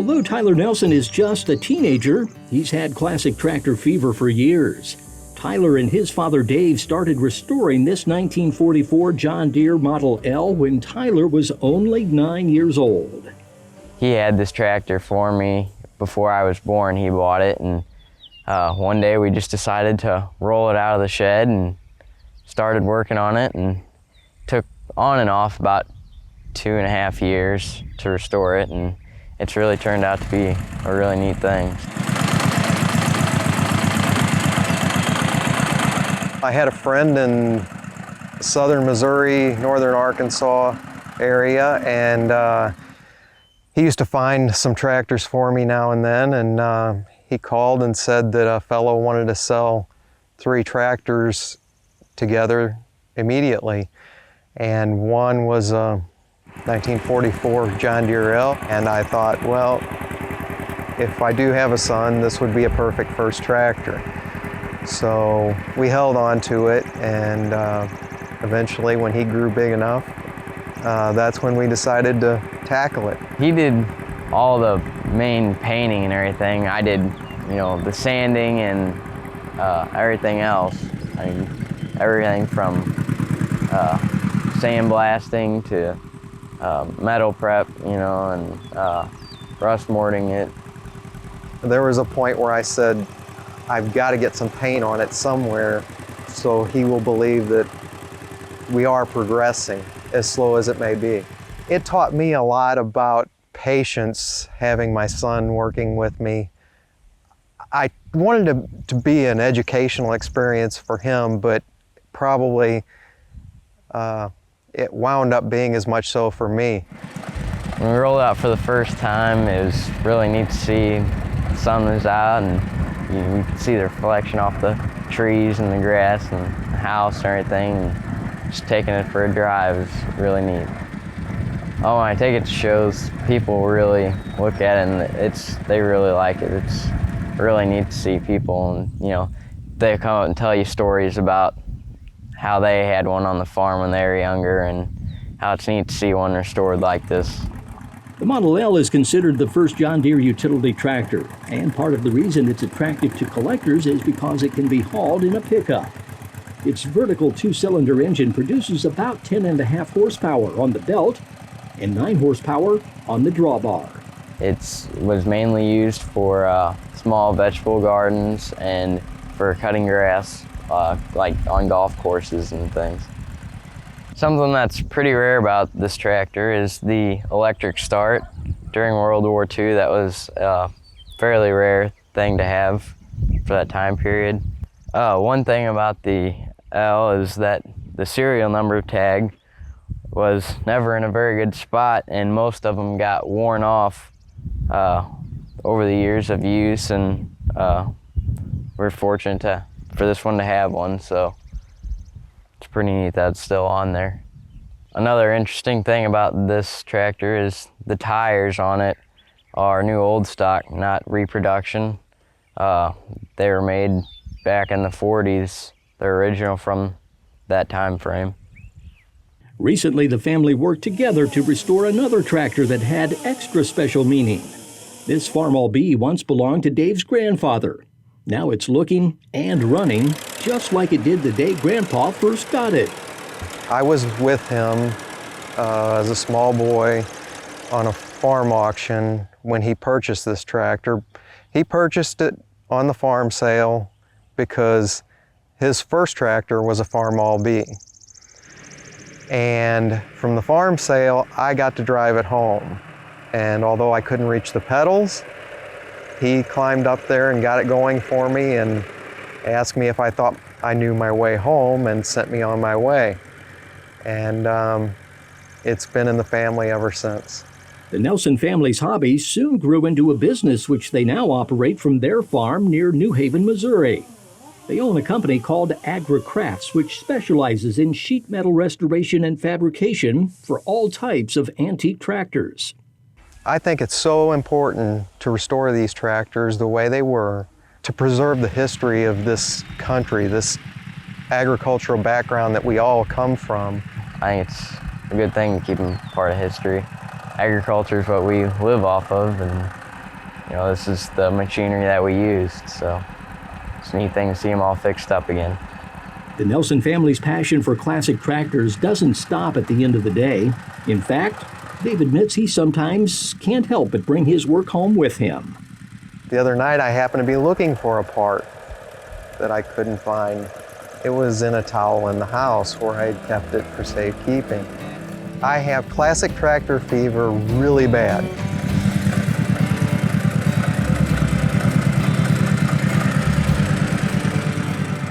Although Tyler Nelson is just a teenager, he's had classic tractor fever for years. Tyler and his father Dave started restoring this 1944 John Deere Model L when Tyler was only 9 years old. He had this tractor for me before I was born. He bought it, and one day we just decided to roll it out of the shed and started working on it, and took on and off about 2.5 years to restore it, and it's really turned out to be a really neat thing. I had a friend in southern Missouri, northern Arkansas area, and he used to find some tractors for me now and then, and he called and said that a fellow wanted to sell 3 tractors together immediately. And one was a 1944 John Deere L, and I thought, well, if I do have a son, this would be a perfect first tractor. So we held on to it, and eventually when he grew big enough, that's when we decided to tackle it. He did all the main painting and everything. I did, the sanding and everything else. I mean, everything from sandblasting to metal prep, and rust morting it. There was a point where I said, I've got to get some paint on it somewhere so he will believe that we are progressing, as slow as it may be. It taught me a lot about patience, having my son working with me. I wanted it to be an educational experience for him, but probably it wound up being as much so for me. When we rolled out for the first time, it was really neat to see the sun was out, and you could see the reflection off the trees and the grass and the house and everything. And just taking it for a drive is really neat. Oh, when I take it to shows, people really look at it and they really like it. It's really neat to see people, and they come up and tell you stories about how they had one on the farm when they were younger, and how it's neat to see one restored like this. The Model L is considered the first John Deere utility tractor, and part of the reason it's attractive to collectors is because it can be hauled in a pickup. Its vertical 2-cylinder engine produces about 10.5 horsepower on the belt and 9 horsepower on the drawbar. It was mainly used for small vegetable gardens and for cutting grass, like on golf courses and things. Something that's pretty rare about this tractor is the electric start. During World War II, that was a fairly rare thing to have for that time period. One thing about the L is that the serial number tag was never in a very good spot, and most of them got worn off over the years of use, and we're fortunate for this one to have one, so it's pretty neat that it's still on there. Another interesting thing about this tractor is the tires on it are new old stock, not reproduction. They were made back in the 40s. They're original from that time frame. Recently, the family worked together to restore another tractor that had extra special meaning. This Farmall B once belonged to Dave's grandfather. Now it's looking and running just like it did the day Grandpa first got it. I was with him as a small boy on a farm auction when he purchased this tractor. He purchased it on the farm sale because his first tractor was a Farmall B. And from the farm sale, I got to drive it home. And although I couldn't reach the pedals, he climbed up there and got it going for me and asked me if I thought I knew my way home and sent me on my way. And it's been in the family ever since. The Nelson family's hobby soon grew into a business which they now operate from their farm near New Haven, Missouri. They own a company called Agra Crafts, which specializes in sheet metal restoration and fabrication for all types of antique tractors. I think it's so important to restore these tractors the way they were, to preserve the history of this country, this agricultural background that we all come from. I think it's a good thing to keep them part of history. Agriculture is what we live off of, and you know, this is the machinery that we used, so it's a neat thing to see them all fixed up again. The Nelson family's passion for classic tractors doesn't stop at the end of the day. In fact, Dave admits he sometimes can't help but bring his work home with him. The other night I happened to be looking for a part that I couldn't find. It was in a towel in the house where I had kept it for safekeeping. I have classic tractor fever really bad.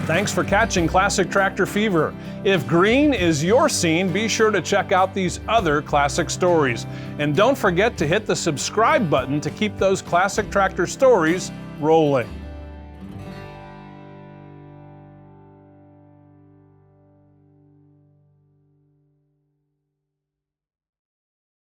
Thanks for catching Classic Tractor Fever. If green is your scene, be sure to check out these other classic stories. And don't forget to hit the subscribe button to keep those classic tractor stories rolling.